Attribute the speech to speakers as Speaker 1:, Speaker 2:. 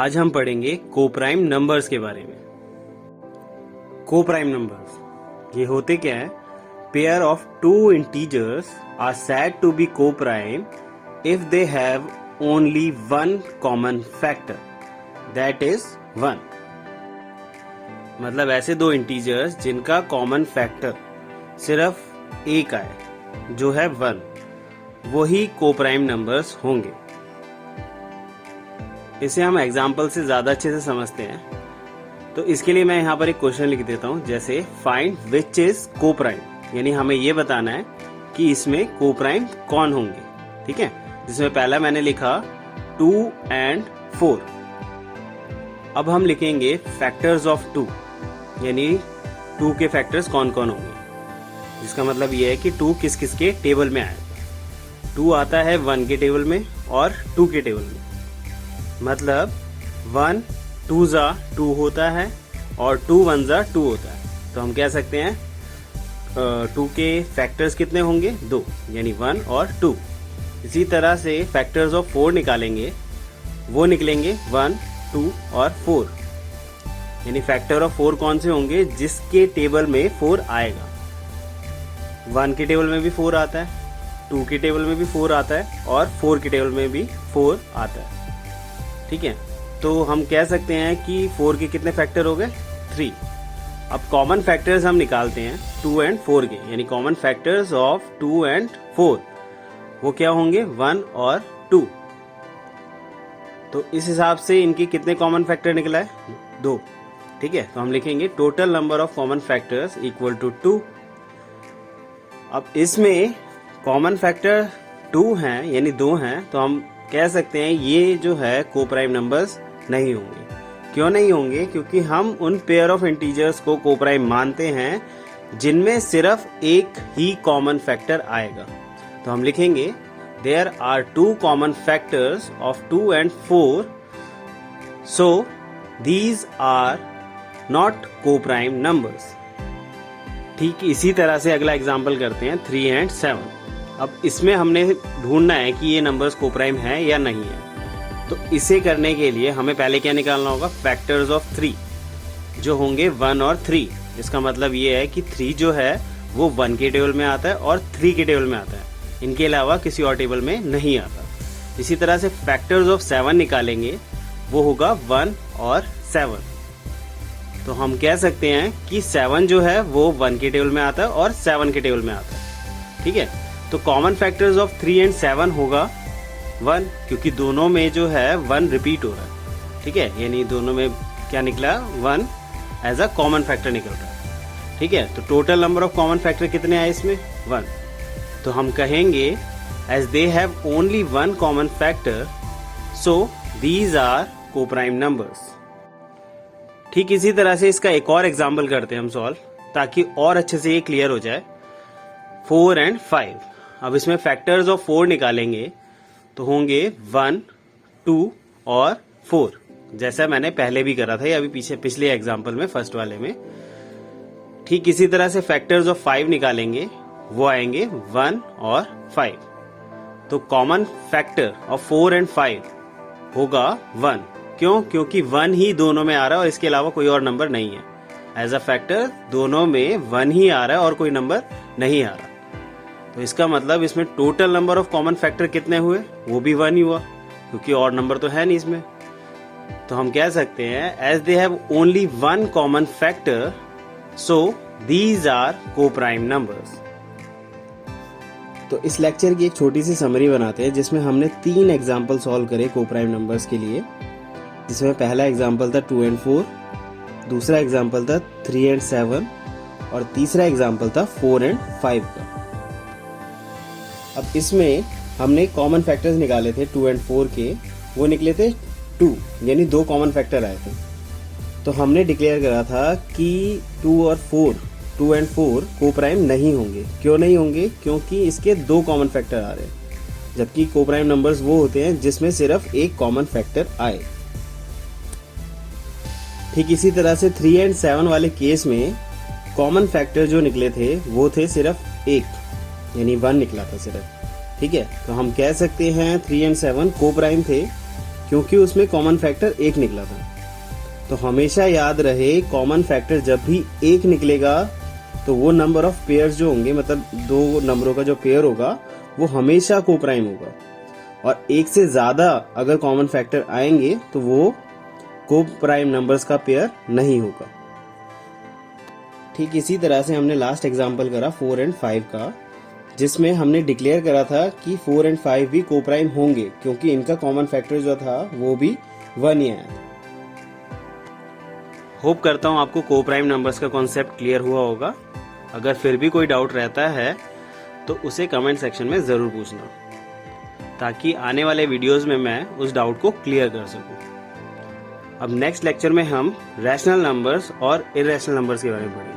Speaker 1: आज हम पढ़ेंगे कोप्राइम नंबर्स के बारे में। कोप्राइम नंबर्स ये होते क्या है? Pair of two integers are said to be coprime if they have only one common factor, that is 1। मतलब ऐसे दो इंटीजर्स जिनका कॉमन फैक्टर सिर्फ एक आए, जो है 1, वही कोप्राइम नंबर्स होंगे। इसे हम एग्जाम्पल से ज्यादा अच्छे से समझते हैं, तो इसके लिए मैं यहाँ पर एक क्वेश्चन लिख देता हूँ, जैसे फाइंड विच इज कोप्राइम, यानी हमें ये बताना है कि इसमें कोप्राइम कौन होंगे। ठीक है, जिसमें पहला मैंने लिखा 2 and 4। अब हम लिखेंगे फैक्टर्स ऑफ 2, यानी 2 के फैक्टर्स कौन कौन होंगे, जिसका मतलब ये है कि 2 किस किस के टेबल में आएगा। 2 आता है 1 के टेबल में और 2 के टेबल में। मतलब 1 2 जा 2 होता है और 2 1 जा 2 होता है। तो हम कह सकते हैं 2 के फैक्टर्स कितने होंगे? 2, यानी 1 और 2। इसी तरह से फैक्टर्स ऑफ 4 निकालेंगे, वो निकलेंगे 1 2 और 4। यानी फैक्टर ऑफ 4 कौन से होंगे? जिसके टेबल में 4 आएगा। 1 के टेबल में भी 4 आता है, 2 के टेबल में भी 4 आता है और 4 के टेबल में भी 4 आता है। ठीक है, तो हम कह सकते हैं कि 4 के कितने फैक्टर हो गए? 3। अब कॉमन फैक्टर्स हम निकालते हैं 2 and 4 के, यानी कॉमन फैक्टर्स ऑफ 2 and 4 वो क्या होंगे? 1 और 2। तो इस हिसाब से इनके कितने कॉमन फैक्टर निकला है? 2। ठीक है, तो हम लिखेंगे total number of common factors equal to 2। अब इसमें कॉमन फैक्टर 2 हैं, यानी 2 हैं, तो हम कह सकते हैं ये जो है कोप्राइम नंबर्स नहीं होंगे। क्यों नहीं होंगे? क्योंकि हम उन पेयर ऑफ इंटीजर्स को कोप्राइम मानते हैं जिनमें सिर्फ एक ही कॉमन फैक्टर आएगा। तो हम लिखेंगे there are 2 common factors of 2 and 4, so these are not coprime numbers. ठीक इसी तरह से अगला एग्जाम्पल करते हैं 3 and 7। अब इसमें हमने ढूंढना है कि ये नंबर्स कोप्राइम है या नहीं है। तो इसे करने के लिए हमें पहले क्या निकालना होगा? फैक्टर्स ऑफ 3, जो होंगे 1 और 3। इसका मतलब ये है कि 3 जो है वो 1 के टेबल में आता है और 3 के टेबल में आता है, इनके अलावा किसी और टेबल में नहीं आता। इसी तरह से फैक्टर्स ऑफ 7 निकालेंगे, वो होगा 1 और 7। तो हम कह सकते हैं कि 7 जो है वो 1 के टेबल में आता है और 7 के टेबल में आता है। ठीक है, तो कॉमन फैक्टर्स ऑफ 3 and 7 होगा 1, क्योंकि दोनों में जो है 1 रिपीट हो रहा है। ठीक है, यानी दोनों में क्या निकला? 1 एज अ कॉमन फैक्टर निकल रहा है। ठीक है, तो total number of common factor कितने आए इसमें? 1। तो हम कहेंगे as they have only 1 common factor, so these are coprime numbers. ठीक इसी तरह से इसका एक और एग्जाम्पल करते हैं हम सॉल्व, ताकि और अच्छे से ये क्लियर हो जाए। 4 and 5। अब इसमें फैक्टर्स ऑफ 4 निकालेंगे, तो होंगे 1 2 और 4, जैसा मैंने पहले भी करा था, अभी पिछले एग्जाम्पल में, फर्स्ट वाले में। ठीक इसी तरह से फैक्टर्स ऑफ 5 निकालेंगे, वो आएंगे 1 और 5। तो कॉमन फैक्टर ऑफ 4 and 5 होगा 1। क्यों? क्योंकि 1 ही दोनों में आ रहा है और इसके अलावा कोई और नंबर नहीं है। एज अ फैक्टर दोनों में 1 ही आ रहा है और कोई नंबर नहीं आ रहा। तो इसका मतलब इसमें total number of common factor कितने हुए? वो भी 1 ही हुआ, क्योंकि और नंबर तो है नहीं इसमें। तो हम कह सकते हैं as they have only 1 common factor, so these are coprime numbers. तो इस लेक्चर की एक छोटी सी समरी बनाते हैं, जिसमें हमने 3 एग्जाम्पल सॉल्व करे कोप्राइम नंबर्स के लिए। जिसमें पहला एग्जाम्पल था 2 and 4, दूसरा एग्जाम्पल था 3 and 7 और तीसरा एग्जाम्पल था 4 and 5 का। अब इसमें हमने कॉमन फैक्टर्स निकाले थे 2 and 4 के, वो निकले थे 2, यानी 2 कॉमन फैक्टर आए थे। तो हमने डिक्लेयर करा था कि 2 और 4, 2 and 4 कोप्राइम नहीं होंगे। क्यों नहीं होंगे? क्योंकि इसके 2 कॉमन फैक्टर आ रहे हैं, जबकि कोप्राइम नंबर्स वो होते हैं जिसमें सिर्फ एक कॉमन फैक्टर आए। ठीक इसी तरह से 3 and 7 वाले केस में कॉमन फैक्टर जो निकले थे वो थे सिर्फ एक, यानी 1 निकला था सिर्फ। ठीक है, तो हम कह सकते हैं 3 and 7 कोप्राइम थे, क्योंकि उसमें कॉमन फैक्टर 1 निकला था। तो हमेशा याद रहे, कॉमन फैक्टर जब भी 1 निकलेगा तो वो नंबर ऑफ पेयर्स जो होंगे, मतलब 2 नंबरों का जो पेयर होगा वो हमेशा को प्राइम होगा। और 1 से ज्यादा अगर कॉमन फैक्टर आएंगे तो वो को प्राइम नंबर्स का पेयर नहीं होगा। ठीक इसी तरह से हमने लास्ट एग्जांपल करा 4 एंड 5 का, जिसमें हमने डिक्लेयर करा था कि 4 एंड 5 भी को प्राइम होंगे क्योंकि इनका कॉमन फैक्टर जो था वो भी 1 ही आया था। होप करता हूँ आपको को प्राइम नंबर्स का कॉन्सेप्ट क्लियर हुआ होगा। अगर फिर भी कोई डाउट रहता है तो उसे कमेंट सेक्शन में जरूर पूछना, ताकि आने वाले वीडियोस में मैं उस डाउट को क्लियर कर सकूं। अब नेक्स्ट लेक्चर में हम रैशनल नंबर्स और इरेशनल नंबर्स के बारे में पढ़ेंगे।